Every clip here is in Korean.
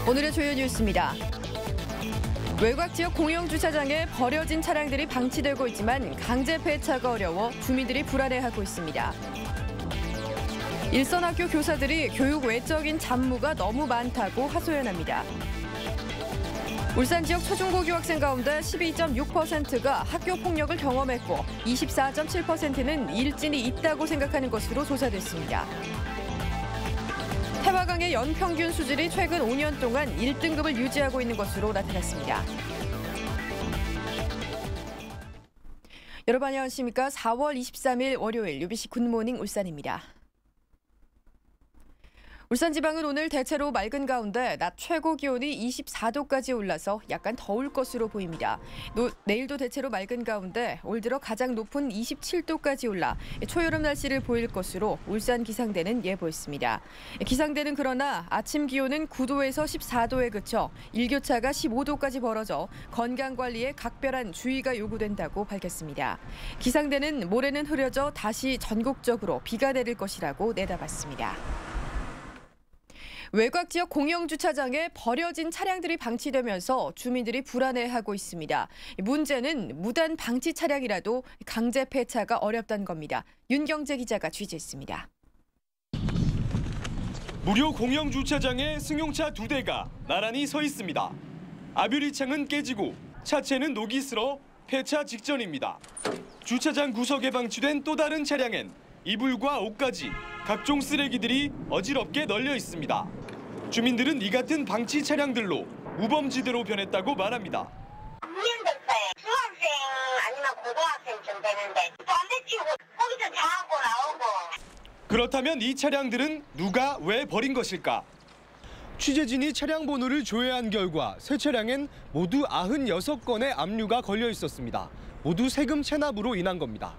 오늘의 주요 뉴스입니다. 외곽 지역 공영 주차장에 버려진 차량들이 방치되고 있지만 강제 폐차가 어려워 주민들이 불안해하고 있습니다. 일선학교 교사들이 교육 외적인 잡무가 너무 많다고 하소연합니다. 울산 지역 초중고교 학생 가운데 12.6%가 학교 폭력을 경험했고 24.7%는 일진이 있다고 생각하는 것으로 조사됐습니다. 태화강의 연평균 수질이 최근 5년 동안 1등급을 유지하고 있는 것으로 나타났습니다. 여러분 안녕하십니까? 4월 23일 월요일 UBC 굿모닝 울산입니다. 울산지방은 오늘 대체로 맑은 가운데 낮 최고 기온이 24도까지 올라서 약간 더울 것으로 보입니다. 내일도 대체로 맑은 가운데 올 들어 가장 높은 27도까지 올라 초여름 날씨를 보일 것으로 울산 기상대는 예보했습니다. 기상대는 그러나 아침 기온은 9도에서 14도에 그쳐 일교차가 15도까지 벌어져 건강관리에 각별한 주의가 요구된다고 밝혔습니다. 기상대는 모레는 흐려져 다시 전국적으로 비가 내릴 것이라고 내다봤습니다. 외곽 지역 공영 주차장에 버려진 차량들이 방치되면서 주민들이 불안해하고 있습니다. 문제는 무단 방치 차량이라도 강제 폐차가 어렵다는 겁니다. 윤경재 기자가 취재했습니다. 무료 공영 주차장에 승용차 2대가 나란히 서 있습니다. 아뷰리창은 깨지고 차체는 녹이 슬어 폐차 직전입니다. 주차장 구석에 방치된 또 다른 차량엔 이불과 옷까지 각종 쓰레기들이 어지럽게 널려 있습니다. 주민들은 이 같은 방치 차량들로 우범지대로 변했다고 말합니다. 유년됐어요. 중학생 아니면 고등학생쯤 되는데 담배 피우고 거기서 자고 나오고. 그렇다면 이 차량들은 누가 왜 버린 것일까? 취재진이 차량 번호를 조회한 결과 세 차량엔 모두 96건의 압류가 걸려 있었습니다. 모두 세금 체납으로 인한 겁니다.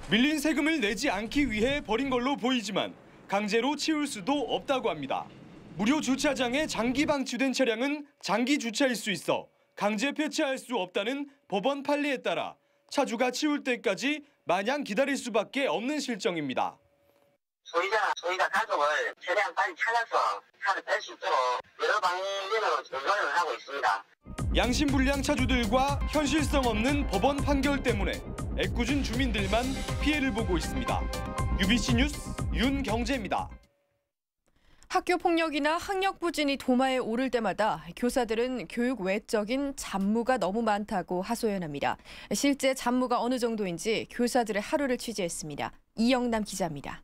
밀린 세금을 내지 않기 위해 버린 걸로 보이지만 강제로 치울 수도 없다고 합니다. 무료 주차장에 장기 방치된 차량은 장기 주차일 수 있어 강제 폐차할 수 없다는 법원 판례에 따라 차주가 치울 때까지 마냥 기다릴 수밖에 없는 실정입니다. 소유자 가족을 최대한 빨리 찾아서 차를 뺄 수 있도록 여러 방면으로 조언을 하고 있습니다. 양심불량 차주들과 현실성 없는 법원 판결 때문에 애꿎은 주민들만 피해를 보고 있습니다. UBC 뉴스 윤경재입니다. 학교 폭력이나 학력 부진이 도마에 오를 때마다 교사들은 교육 외적인 잡무가 너무 많다고 하소연합니다. 실제 잡무가 어느 정도인지 교사들의 하루를 취재했습니다. 이영남 기자입니다.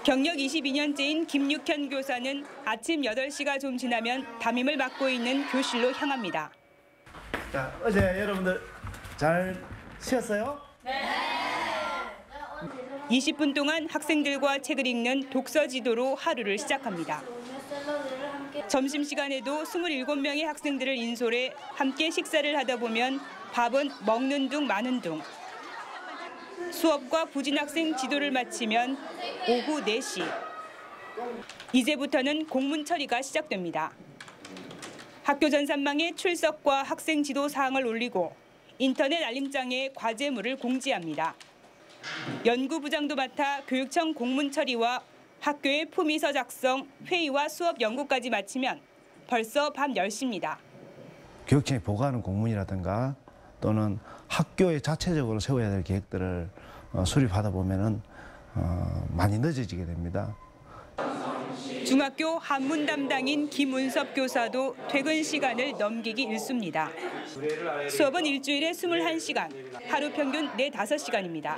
경력 22년째인 김육현 교사는 아침 8시가 좀 지나면 담임을 맡고 있는 교실로 향합니다. 자, 어제 여러분들 잘 쉬었어요? 네. 20분 동안 학생들과 책을 읽는 독서 지도로 하루를 시작합니다. 점심시간에도 27명의 학생들을 인솔해 함께 식사를 하다 보면 밥은 먹는 둥 마는 둥. 수업과 부진 학생 지도를 마치면 오후 4시. 이제부터는 공문 처리가 시작됩니다. 학교 전산망에 출석과 학생 지도 사항을 올리고 인터넷 알림장에 과제물을 공지합니다. 연구부장도 맡아 교육청 공문 처리와 학교의 품위서 작성, 회의와 수업 연구까지 마치면 벌써 밤 10시입니다. 교육청이 보고하는 공문이라든가 또는 학교에 자체적으로 세워야 될 계획들을 수립하다 보면은 많이 늦어지게 됩니다. 중학교 한문 담당인 김운섭 교사도 퇴근 시간을 넘기기 일쑤입니다. 수업은 일주일에 21시간, 하루 평균 4-5시간입니다.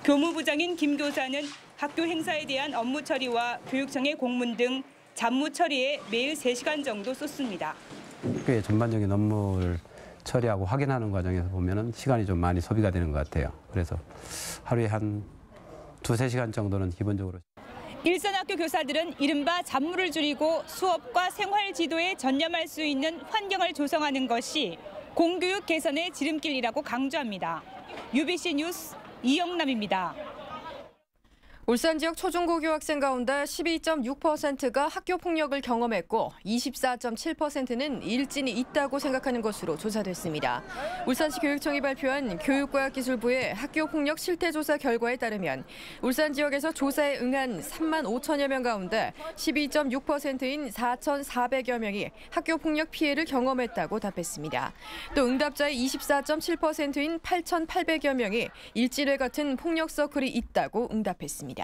교무부장인 김 교사는 학교 행사에 대한 업무 처리와 교육청의 공문 등 잡무 처리에 매일 3시간 정도 쏟습니다. 학교의 전반적인 업무를 처리하고 확인하는 과정에서 보면은 시간이 좀 많이 소비가 되는 것 같아요. 그래서 하루에 한 2-3시간 정도는 기본적으로. 일선학교 교사들은 이른바 잡무를 줄이고 수업과 생활 지도에 전념할 수 있는 환경을 조성하는 것이 공교육 개선의 지름길이라고 강조합니다. UBC 뉴스 이영남입니다. 울산 지역 초중고교 학생 가운데 12.6%가 학교 폭력을 경험했고 24.7%는 일진이 있다고 생각하는 것으로 조사됐습니다. 울산시 교육청이 발표한 교육과학기술부의 학교 폭력 실태조사 결과에 따르면 울산 지역에서 조사에 응한 3만 5천여 명 가운데 12.6%인 4,400여 명이 학교 폭력 피해를 경험했다고 답했습니다. 또 응답자의 24.7%인 8,800여 명이 일진회 같은 폭력 서클이 있다고 응답했습니다.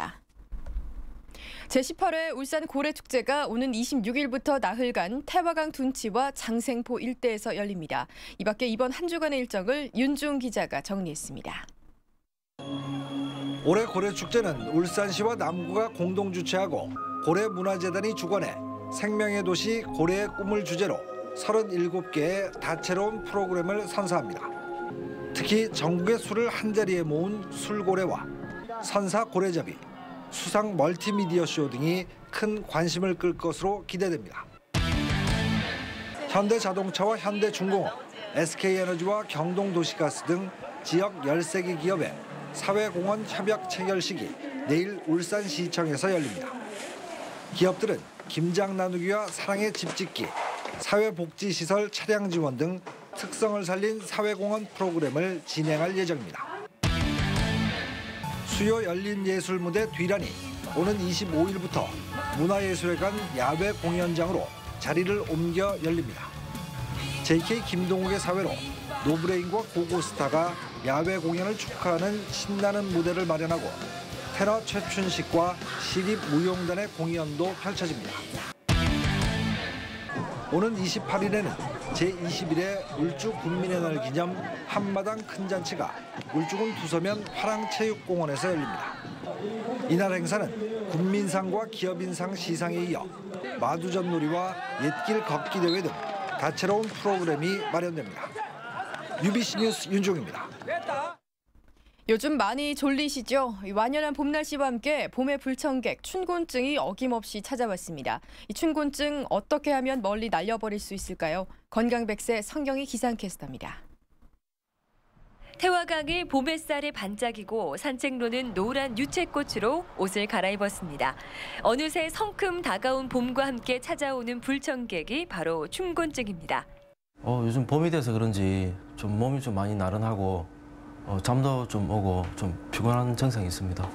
제18회 울산 고래축제가 오는 26일부터 나흘간 태화강 둔치와 장생포 일대에서 열립니다. 이 밖에 이번 한 주간의 일정을 윤중 기자가 정리했습니다. 올해 고래축제는 울산시와 남구가 공동 주최하고 고래문화재단이 주관해 생명의 도시 고래의 꿈을 주제로 37개의 다채로운 프로그램을 선사합니다. 특히 전국의 술을 한자리에 모은 술고래와 선사 고래잡이, 수상 멀티미디어 쇼 등이 큰 관심을 끌 것으로 기대됩니다. 현대자동차와 현대중공업, SK에너지와 경동도시가스 등 지역 13개 기업의 사회공헌 협약 체결식이 내일 울산시청에서 열립니다. 기업들은 김장 나누기와 사랑의 집 짓기, 사회복지시설 차량 지원 등 특성을 살린 사회공헌 프로그램을 진행할 예정입니다. 수요 열린 예술 무대 뒤란이 오는 25일부터 문화예술회관 야외 공연장으로 자리를 옮겨 열립니다. JK 김동욱의 사회로 노브레인과 고고스타가 야외 공연을 축하하는 신나는 무대를 마련하고 테너 최춘식과 시립무용단의 공연도 펼쳐집니다. 오는 28일에는 제21회 울주 국민의 날 기념 한마당 큰 잔치가 울주군 두서면 화랑체육공원에서 열립니다. 이날 행사는 국민상과 기업인상 시상에 이어 마두전놀이와 옛길 걷기 대회 등 다채로운 프로그램이 마련됩니다. UBC 뉴스 윤종입니다. 요즘 많이 졸리시죠? 완연한 봄 날씨와 함께 봄의 불청객 춘곤증이 어김없이 찾아왔습니다. 이 춘곤증 어떻게 하면 멀리 날려버릴 수 있을까요? 건강백세 성경이 기상캐스터입니다. 태화강이 봄 햇살에 반짝이고 산책로는 노란 유채꽃으로 옷을 갈아입었습니다. 어느새 성큼 다가온 봄과 함께 찾아오는 불청객이 바로 춘곤증입니다. 요즘 봄이 돼서 그런지 좀 몸이 좀 많이 나른하고 잠도 좀 오고 좀 피곤한 증상이 있습니다.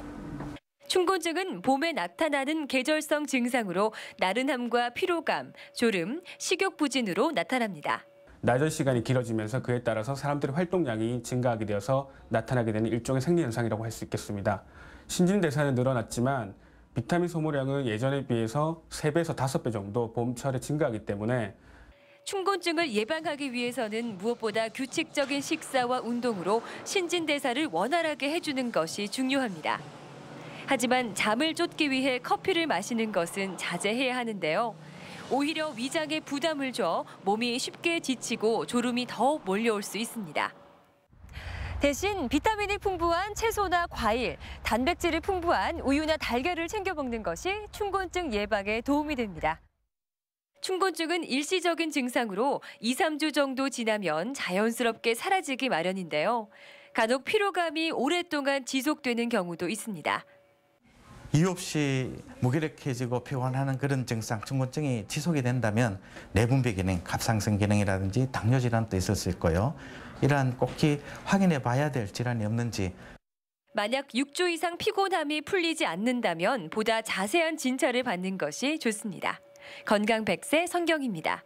춘곤증은 봄에 나타나는 계절성 증상으로 나른함과 피로감, 졸음, 식욕 부진으로 나타납니다. 낮은 시간이 길어지면서 그에 따라서 사람들의 활동량이 증가하게 되어서 나타나게 되는 일종의 생리현상이라고 할 수 있겠습니다. 신진대사는 늘어났지만 비타민 소모량은 예전에 비해서 3배에서 5배 정도 봄철에 증가하기 때문에 춘곤증을 예방하기 위해서는 무엇보다 규칙적인 식사와 운동으로 신진대사를 원활하게 해주는 것이 중요합니다. 하지만 잠을 쫓기 위해 커피를 마시는 것은 자제해야 하는데요. 오히려 위장에 부담을 줘 몸이 쉽게 지치고 졸음이 더 몰려올 수 있습니다. 대신 비타민이 풍부한 채소나 과일, 단백질이 풍부한 우유나 달걀을 챙겨 먹는 것이 춘곤증 예방에 도움이 됩니다. 춘곤증은 일시적인 증상으로 2, 3주 정도 지나면 자연스럽게 사라지기 마련인데요. 간혹 피로감이 오랫동안 지속되는 경우도 있습니다. 이유 없이 무기력해지고 피곤하는 그런 증상, 춘곤증이 지속이 된다면 내분비 기능, 갑상선 기능이라든지 당뇨 질환도 있었을 거예요. 이러한 꼭 확인해 봐야 될 질환이 없는지. 만약 6주 이상 피곤함이 풀리지 않는다면 보다 자세한 진찰을 받는 것이 좋습니다. 건강백세 성경입니다.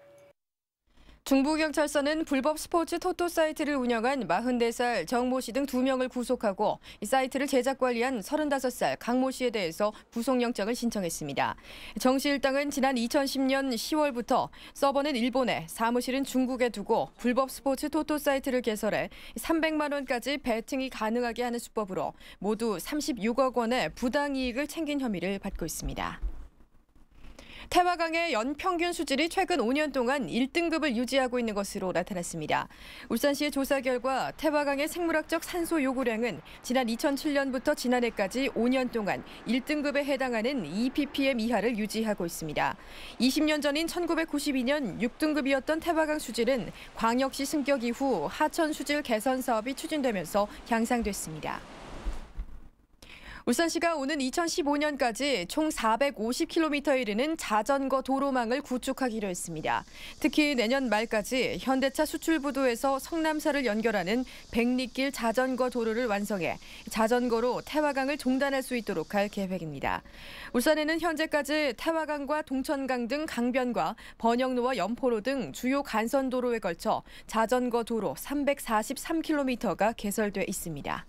중부경찰서는 불법 스포츠 토토 사이트를 운영한 44살 정모 씨 등 2명을 구속하고 이 사이트를 제작 관리한 35살 강모 씨에 대해서 구속영장을 신청했습니다. 정 씨 일당은 지난 2010년 10월부터 서버는 일본에, 사무실은 중국에 두고 불법 스포츠 토토 사이트를 개설해 300만 원까지 베팅이 가능하게 하는 수법으로 모두 36억 원의 부당이익을 챙긴 혐의를 받고 있습니다. 태화강의 연평균 수질이 최근 5년 동안 1등급을 유지하고 있는 것으로 나타났습니다. 울산시의 조사 결과 태화강의 생물학적 산소 요구량은 지난 2007년부터 지난해까지 5년 동안 1등급에 해당하는 2ppm 이하를 유지하고 있습니다. 20년 전인 1992년 6등급이었던 태화강 수질은 광역시 승격 이후 하천 수질 개선 사업이 추진되면서 향상됐습니다. 울산시가 오는 2015년까지 총 450km에 이르는 자전거 도로망을 구축하기로 했습니다. 특히 내년 말까지 현대차 수출부두에서 성남사를 연결하는 백리길 자전거 도로를 완성해 자전거로 태화강을 종단할 수 있도록 할 계획입니다. 울산에는 현재까지 태화강과 동천강 등 강변과 번영로와 연포로 등 주요 간선도로에 걸쳐 자전거 도로 343km가 개설돼 있습니다.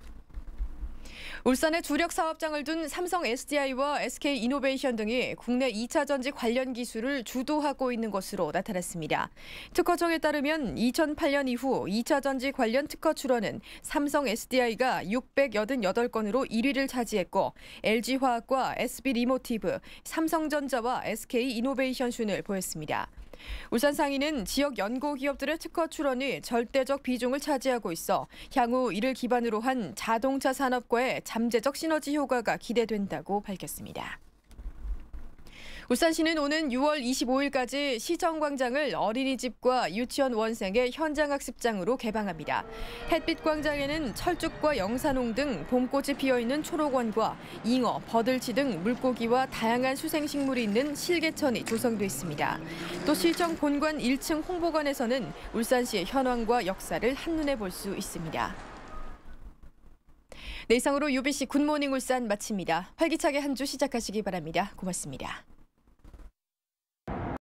울산에 주력 사업장을 둔 삼성 SDI와 SK 이노베이션 등이 국내 2차 전지 관련 기술을 주도하고 있는 것으로 나타났습니다. 특허청에 따르면 2008년 이후 2차 전지 관련 특허 출원은 삼성 SDI가 688건으로 1위를 차지했고 LG화학과 SB리모티브, 삼성전자와 SK 이노베이션 순을 보였습니다. 울산 상인은 지역 연구기업들의 특허 출원이 절대적 비중을 차지하고 있어 향후 이를 기반으로 한 자동차 산업과의 잠재적 시너지 효과가 기대된다고 밝혔습니다. 울산시는 오는 6월 25일까지 시정광장을 어린이집과 유치원 원생의 현장학습장으로 개방합니다. 햇빛광장에는 철쭉과 영산홍 등 봄꽃이 피어있는 초록원과 잉어, 버들치 등 물고기와 다양한 수생식물이 있는 실개천이 조성돼 있습니다. 또 시청 본관 1층 홍보관에서는 울산시의 현황과 역사를 한눈에 볼 수 있습니다. 네, 이상으로 UBC 굿모닝 울산 마칩니다. 활기차게 한 주 시작하시기 바랍니다. 고맙습니다.